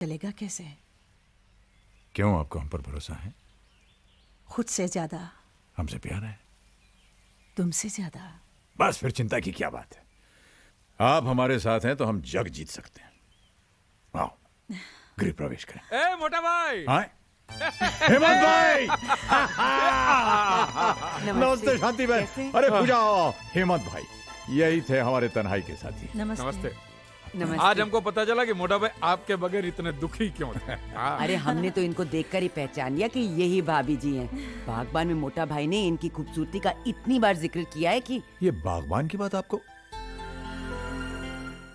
चलेगा कैसे? क्यों आपको हम पर भरोसा है? खुद से ज्यादा, हमसे प्यार है। तुमसे ज्यादा। बस फिर चिंता की क्या बात है। आप हमारे साथ हैं तो हम जग जीत सकते हैं। आओ गृह प्रवेश करें। ए मोटा भाई, हाँ? हेमंत भाई। नमस्ते शांति बहन। अरे पूजा आओ। हेमंत भाई यही थे हमारे तन्हाई के साथी। नमस्ते। नमस्ते। आज हमको पता चला कि मोटा भाई आपके बगैर इतने दुखी क्यों थे। अरे हमने तो इनको देखकर ही पहचान लिया कि यही भाभी जी हैं। बागबान में मोटा भाई ने इनकी खूबसूरती का इतनी बार जिक्र किया है कि ये बागबान की बात आपको?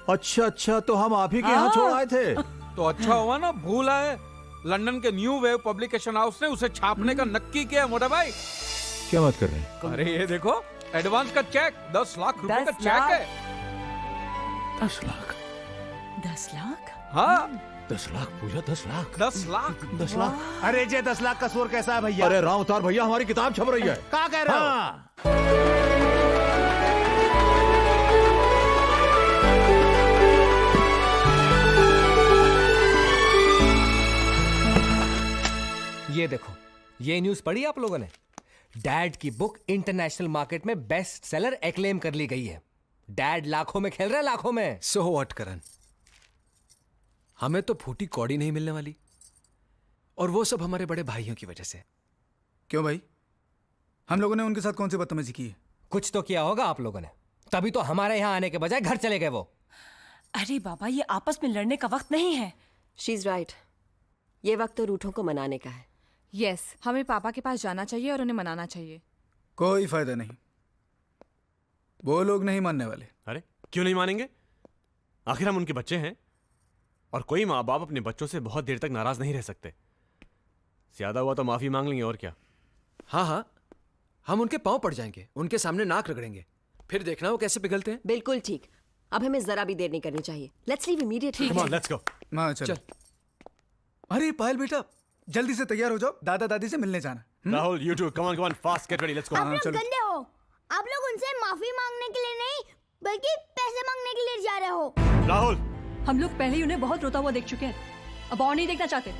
अच्छा तो हम आप ही के यहाँ छोड़ आए थे। तो अच्छा हुआ ना, भूल आए। लंदन के न्यू वेव पब्लिकेशन हाउस ने उसे छापने का नक्की किया है मोटा भाई। क्या बात कर रहे हैं? अरे ये देखो, एडवांस का चेक 10 लाख रुपए का 10 चेक लाख? है। 10 लाख? 10 लाख? हाँ 10 लाख पूजा? 10 लाख? 10 लाख। 10 लाख? अरे जे 10 लाख का शोर कैसा है भैया? अरे राम अवतार भैया हमारी किताब छप रही है। क्या कह रहे हो? हाँ। ये देखो, ये न्यूज़ पढ़ी आप लोगों ने? डैड की बुक इंटरनेशनल मार्केट में बेस्ट सेलर एक्लेम कर ली गई है। डैड लाखों में खेल रहा है, लाखों में। सो व्हाट करण, हमें तो फूटी कौड़ी नहीं मिलने वाली, और वो सब हमारे बड़े भाइयों की वजह से। क्यों भाई, हम लोगों ने उनके साथ कौन सी बदतमीजी की है? कुछ तो किया होगा आप लोगों ने, तभी तो हमारे यहाँ आने के बजाय घर चले गए वो। अरे बाबा, ये आपस में लड़ने का वक्त नहीं है। She is right. ये वक्त तो रूठों को मनाने का है। यस, हमें पापा के पास जाना चाहिए और उन्हें मनाना चाहिए। कोई फायदा नहीं, वो लोग नहीं मानने वाले। अरे क्यों नहीं मानेंगे? आखिर हम उनके बच्चे हैं, और कोई माँ बाप अपने बच्चों से बहुत देर तक नाराज नहीं रह सकते। ज्यादा हुआ तो माफी मांग लेंगे, और क्या। हाँ हाँ, हम उनके पांव पड़ जाएंगे, उनके सामने नाक रगड़ेंगे, फिर देखना वो कैसे पिघलते हैं। बिल्कुल ठीक। अब हमें जरा भी देर नहीं करनी चाहिए। Let's leave immediately. Come on, let's go. हाँ चल। अरे पायल बेटा, जल्दी से तैयार हो जाओ, दादा दादी से मिलने जाना। Rahul, you too, come on, fast, get ready, let's go. आप लोग गंदे हो। आप लोग उनसे माफी मांगने के लिए नहीं, बल्कि पैसे मांगने के लिए जा रहे हो। राहुल, हम लोग पहले ही उन्हें बहुत रोता हुआ देख चुके हैं, अब और नहीं देखना चाहते।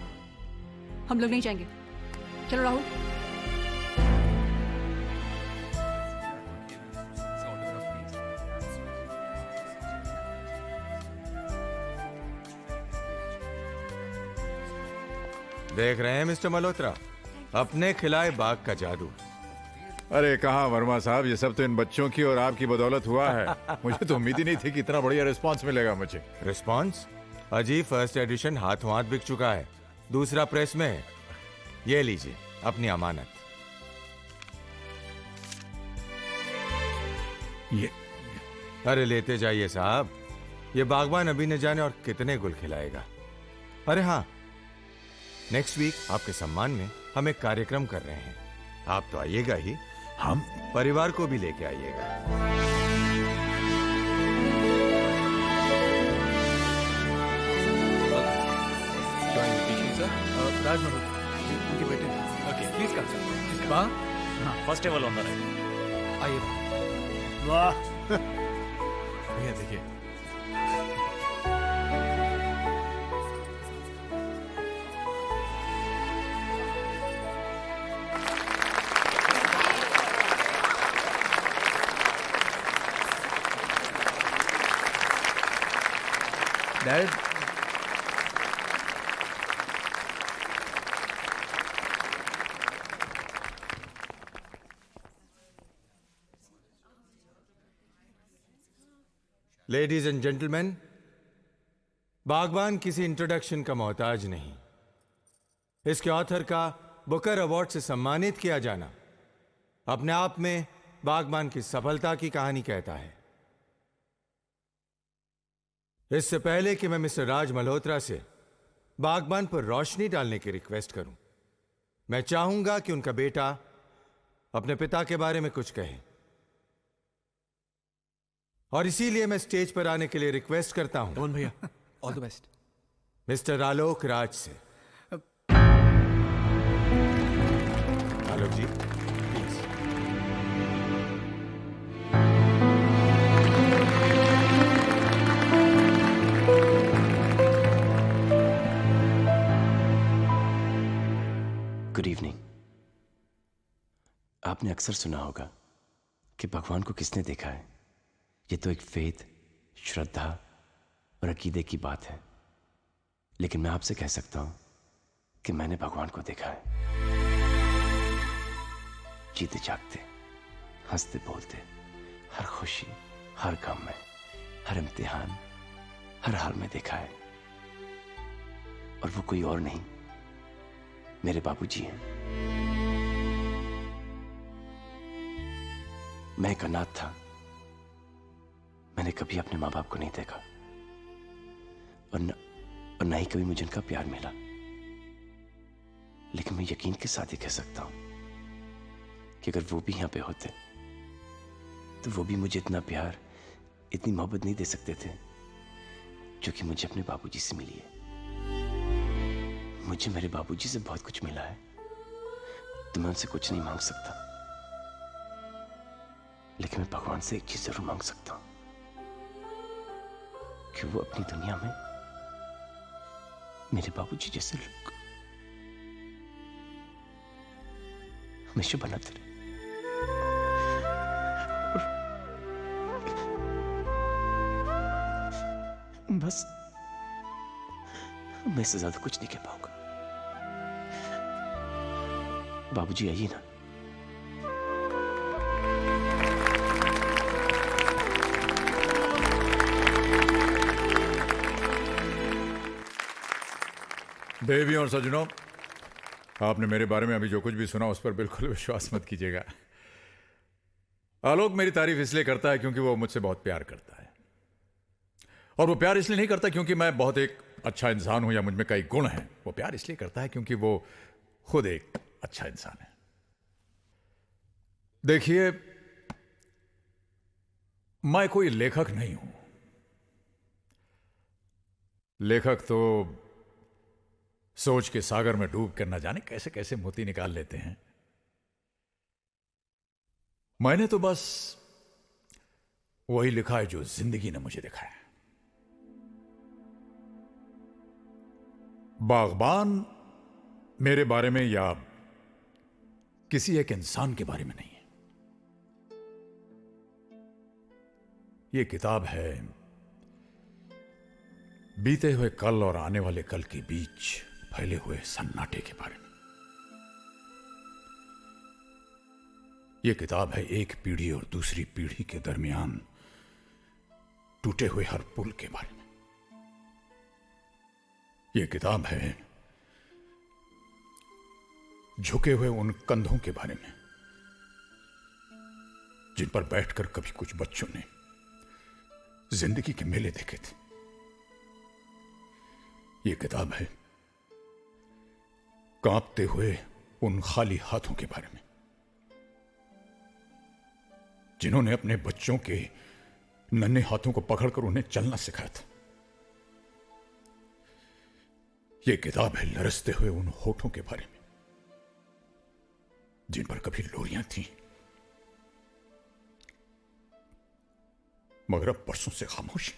हम लोग नहीं जाएंगे। चलो राहुल। देख रहे हैं मिस्टर मल्होत्रा, अपने खिलाए बाग का जादू। अरे कहाँ वर्मा साहब, ये सब तो इन बच्चों की और आपकी बदौलत हुआ है। मुझे तो उम्मीद ही नहीं थी कि इतना बढ़िया रिस्पांस मिलेगा मुझे। रिस्पांस? अजी फर्स्ट एडिशन हाथों हाथ बिक चुका है, दूसरा प्रेस में है। ये लीजिए अपनी अमानत। ये अरे लेते जाइए साहब, ये बागबान अभी न जाने और कितने गुल खिलाएगा। अरे हाँ, नेक्स्ट वीक आपके सम्मान में हम एक कार्यक्रम कर रहे हैं। आप तो आइएगा ही, हम परिवार को भी लेके आइएगा। राज मल्होत्रा उनके बेटे। Okay, please come sir. वाह, first table on the right. आइए। वाह। भैया देखिए, डैड, लेडीज एंड जेंटलमैन, बागबान किसी इंट्रोडक्शन का मोहताज नहीं। इसके ऑथर का बुकर अवार्ड से सम्मानित किया जाना अपने आप में बागबान की सफलता की कहानी कहता है। इससे पहले कि मैं मिस्टर राज मल्होत्रा से बागबान पर रोशनी डालने की रिक्वेस्ट करूं, मैं चाहूंगा कि उनका बेटा अपने पिता के बारे में कुछ कहे, और इसीलिए मैं स्टेज पर आने के लिए रिक्वेस्ट करता हूं कमन भैया, all the best. Mister Alok Raj से। आलोक जी प्लीज। Good evening. आपने अक्सर सुना होगा कि भगवान को किसने देखा है। ये तो एक फेथ, श्रद्धा और अकीदे की बात है, लेकिन मैं आपसे कह सकता हूं कि मैंने भगवान को देखा है। जीते जागते, हंसते बोलते, हर खुशी, हर गम में, हर इम्तिहान, हर हाल में देखा है। और वो कोई और नहीं, मेरे बाबूजी हैं। मैं एक अनाथ था। मैंने कभी अपने माँ बाप को नहीं देखा और न ही कभी मुझे उनका प्यार मिला। लेकिन मैं यकीन के साथ ही कह सकता हूं कि अगर वो भी यहां पे होते तो वो भी मुझे इतना प्यार, इतनी मोहब्बत नहीं दे सकते थे जो कि मुझे अपने बाबूजी से मिली है। मुझे मेरे बाबूजी से बहुत कुछ मिला है, तो मैं उनसे कुछ नहीं मांग सकता, लेकिन मैं भगवान से एक चीज जरूर मांग सकता हूं कि वो अपनी दुनिया में मेरे बाबूजी जैसे लोग हमेशा बनाते रहे। बस मैं इससे ज्यादा कुछ नहीं कह पाऊंगा। बाबूजी आइए ना। देवियों और सज्जनों, आपने मेरे बारे में अभी जो कुछ भी सुना उस पर बिल्कुल विश्वास मत कीजिएगा। आलोक मेरी तारीफ इसलिए करता है क्योंकि वो मुझसे बहुत प्यार करता है, और वो प्यार इसलिए नहीं करता क्योंकि मैं बहुत एक अच्छा इंसान हूं या मुझ में कई गुण हैं। वो प्यार इसलिए करता है क्योंकि वो खुद एक अच्छा इंसान है। देखिए, मैं कोई लेखक नहीं हूं। लेखक तो सोच के सागर में डूब कर न जाने कैसे कैसे मोती निकाल लेते हैं। मैंने तो बस वही लिखा है जो जिंदगी ने मुझे दिखाया। बागबान मेरे बारे में या किसी एक इंसान के बारे में नहीं है। यह किताब है बीते हुए कल और आने वाले कल के बीच फैले हुए सन्नाटे के बारे में। यह किताब है एक पीढ़ी और दूसरी पीढ़ी के दरमियान टूटे हुए हर पुल के बारे में। यह किताब है झुके हुए उन कंधों के बारे में जिन पर बैठकर कभी कुछ बच्चों ने जिंदगी के मेले देखे थे। यह किताब है कांपते हुए उन खाली हाथों के बारे में जिन्होंने अपने बच्चों के नन्हे हाथों को पकड़कर उन्हें चलना सिखाया था। यह किताब है लरसते हुए उन होठों के बारे में जिन पर कभी लोरियां थीं, मगर अब बरसों से खामोश।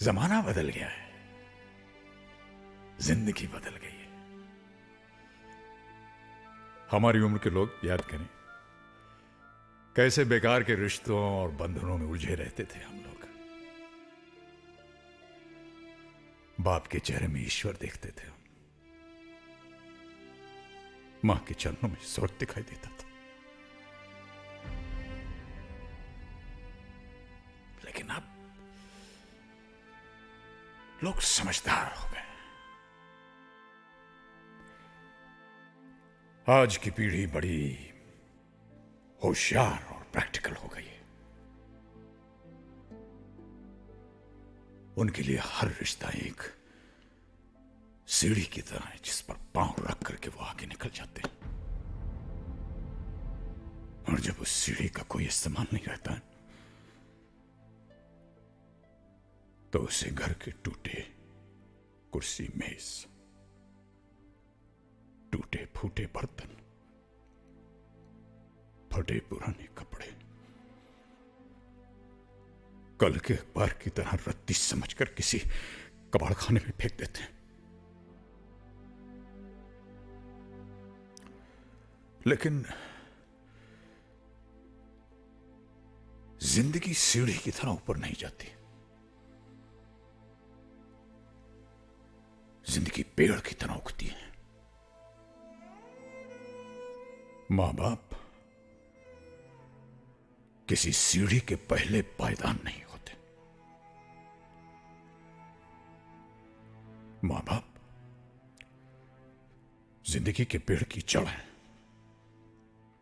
जमाना बदल गया है, जिंदगी बदल गई है। हमारी उम्र के लोग याद करें कैसे बेकार के रिश्तों और बंधनों में उलझे रहते थे हम लोग। बाप के चेहरे में ईश्वर देखते थे हम, मां के चरणों में स्वर्ग दिखाई देता था। लेकिन अब लोग समझदार हो गए। आज की पीढ़ी बड़ी होशियार और प्रैक्टिकल हो गई है। उनके लिए हर रिश्ता एक सीढ़ी की तरह है जिस पर पांव रख करके वो आगे निकल जाते हैं, और जब उस सीढ़ी का कोई इस्तेमाल नहीं रहता है तो उसे घर के टूटे कुर्सी मेज, टूटे फूटे बर्तन, फटे पुराने कपड़े, कल के अखबार की तरह रत्ती समझकर किसी कबाड़ खाने में फेंक देते हैं। लेकिन जिंदगी सीढ़ी की तरह ऊपर नहीं जाती। जिंदगी पेड़ की तरह उगती है। मां बाप किसी सीढ़ी के पहले पायदान नहीं होते। मां बाप जिंदगी के पेड़ की जड़ है।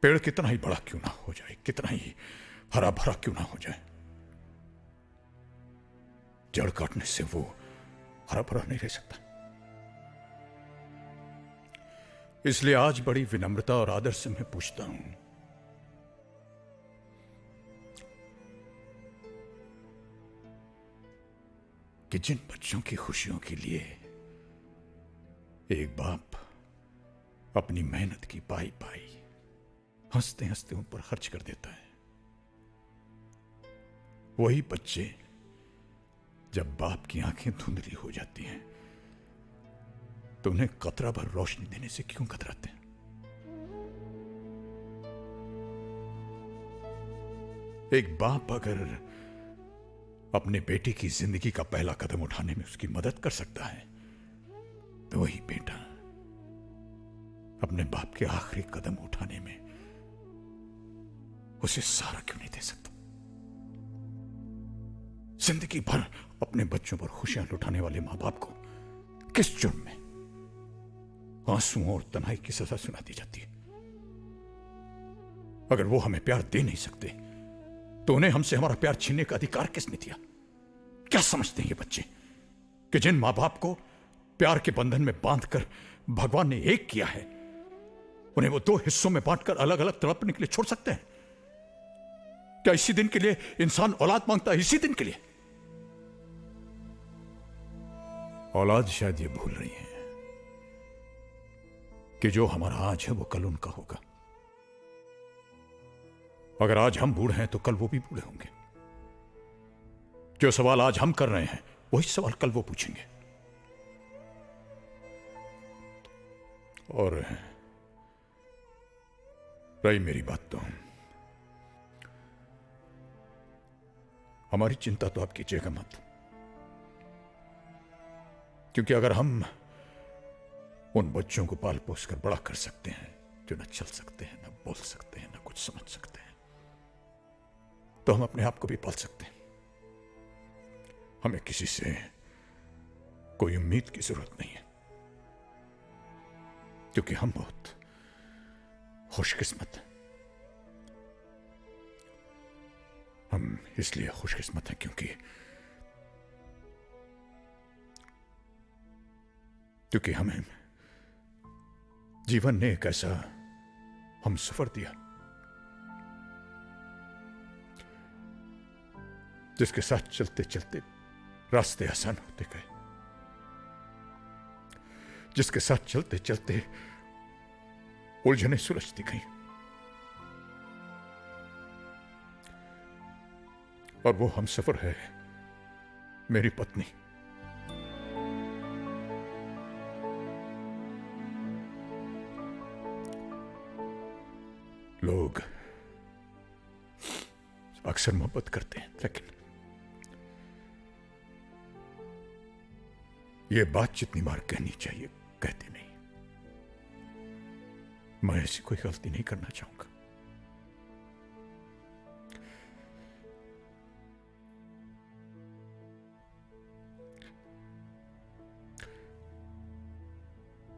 पेड़ कितना ही बड़ा क्यों ना हो जाए, कितना ही हरा भरा क्यों ना हो जाए, जड़ काटने से वो हरा भरा नहीं रह सकता। इसलिए आज बड़ी विनम्रता और आदर से मैं पूछता हूं, कि जिन बच्चों की खुशियों के लिए एक बाप अपनी मेहनत की पाई पाई हंसते हंसते उन पर खर्च कर देता है, वही बच्चे जब बाप की आंखें धुंधली हो जाती हैं तो उन्हें कतरा भर रोशनी देने से क्यों कतराते हैं? एक बाप अगर अपने बेटे की जिंदगी का पहला कदम उठाने में उसकी मदद कर सकता है तो वही बेटा अपने बाप के आखिरी कदम उठाने में उसे सहारा क्यों नहीं दे सकता? जिंदगी भर अपने बच्चों पर खुशियां लुटाने वाले मां बाप को किस जुर्म में आंसुओं और तन्हाई की सजा सुना दी जाती है? अगर वो हमें प्यार दे नहीं सकते तो उन्हें हमसे हमारा प्यार छीनने का अधिकार किसने दिया? क्या समझते हैं ये बच्चे कि जिन मां बाप को प्यार के बंधन में बांधकर भगवान ने एक किया है, उन्हें वो दो हिस्सों में बांटकर अलग अलग तड़पने के लिए छोड़ सकते हैं? क्या इसी दिन के लिए इंसान औलाद मांगता है? इसी दिन के लिए औलाद शायद ये भूल रही है कि जो हमारा आज है वो कल उनका होगा। अगर आज हम बूढ़े हैं तो कल वो भी बूढ़े होंगे। जो सवाल आज हम कर रहे हैं वही सवाल कल वो पूछेंगे। और रही मेरी बात तो हमारी चिंता तो आप कीजिएगा मत, क्योंकि अगर हम उन बच्चों को पाल पोस कर बड़ा कर सकते हैं जो न चल सकते हैं, न बोल सकते हैं, न कुछ समझ सकते हैं, तो हम अपने आप को भी पाल सकते हैं। हमें किसी से कोई उम्मीद की जरूरत नहीं है, क्योंकि हम बहुत खुशकिस्मत हैं। हम इसलिए खुशकिस्मत हैं क्योंकि हमें जीवन ने एक ऐसा हम सफर दिया जिसके साथ चलते चलते रास्ते आसान होते गए, जिसके साथ चलते चलते उलझने सुलझती गई, और वो हम सफर है मेरी पत्नी। लोग अक्सर मोहब्बत करते हैं, लेकिन ये बात जितनी बार कहनी चाहिए कहते नहीं। मैं ऐसी कोई गलती नहीं करना चाहूंगा।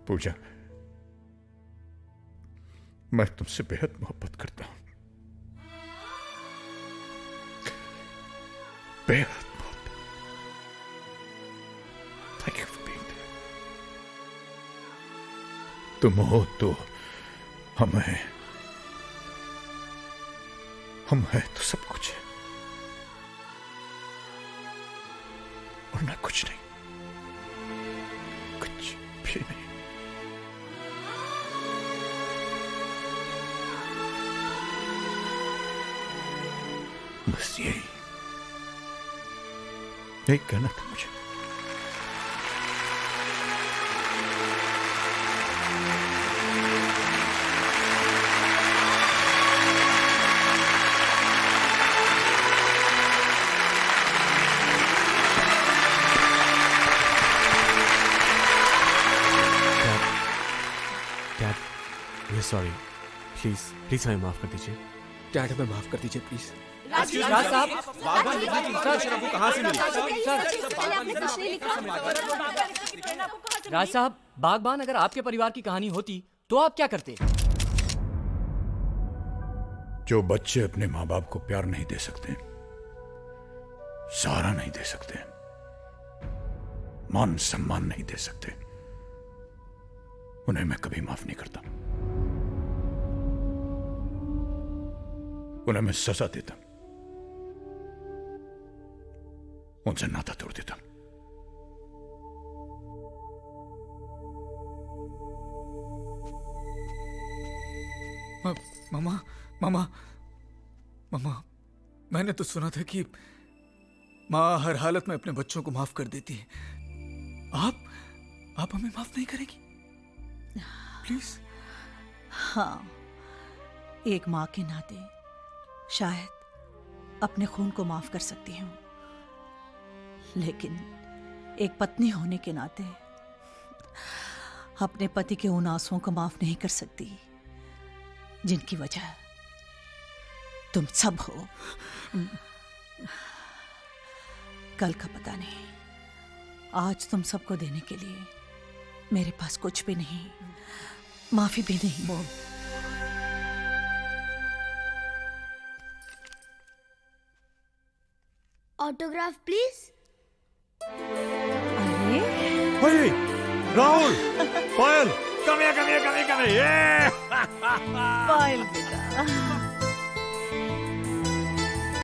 पूजा, मैं तुमसे बेहद मोहब्बत करता हूं, बेहद मोहब्बत। Thank you for being there. तुम हो तो हम हैं, हम हैं तो सब कुछ है, और ना कुछ नहीं, कुछ भी नहीं। बस यही यही कहना था मुझे। डैड वी सॉरी, प्लीज हमें माफ कर दीजिए। डैड हमें माफ कर दीजिए प्लीज। राज साहब, कहाँ से मिले? राज साहब, बागबान अगर आपके परिवार की कहानी होती तो आप क्या करते? जो बच्चे अपने माँ बाप को प्यार नहीं दे सकते, सहारा नहीं दे सकते, मान सम्मान नहीं दे सकते, उन्हें मैं कभी माफ नहीं करता। उन्हें मैं सजा देता, उनसे नाता तोड़ देता। मामा मामा मामा, मैंने तो सुना था कि माँ हर हालत में अपने बच्चों को माफ कर देती है। आप हमें माफ नहीं करेगी प्लीज? हाँ, एक माँ के नाते शायद अपने खून को माफ कर सकती हूँ, लेकिन एक पत्नी होने के नाते अपने पति के उन आंसुओं को माफ नहीं कर सकती जिनकी वजह तुम सब हो। कल का पता नहीं, आज तुम सबको देने के लिए मेरे पास कुछ भी नहीं, माफी भी नहीं। Autograph please. अरे राहुल, पायल, come here, come here, come here, come here. पायल बेटा,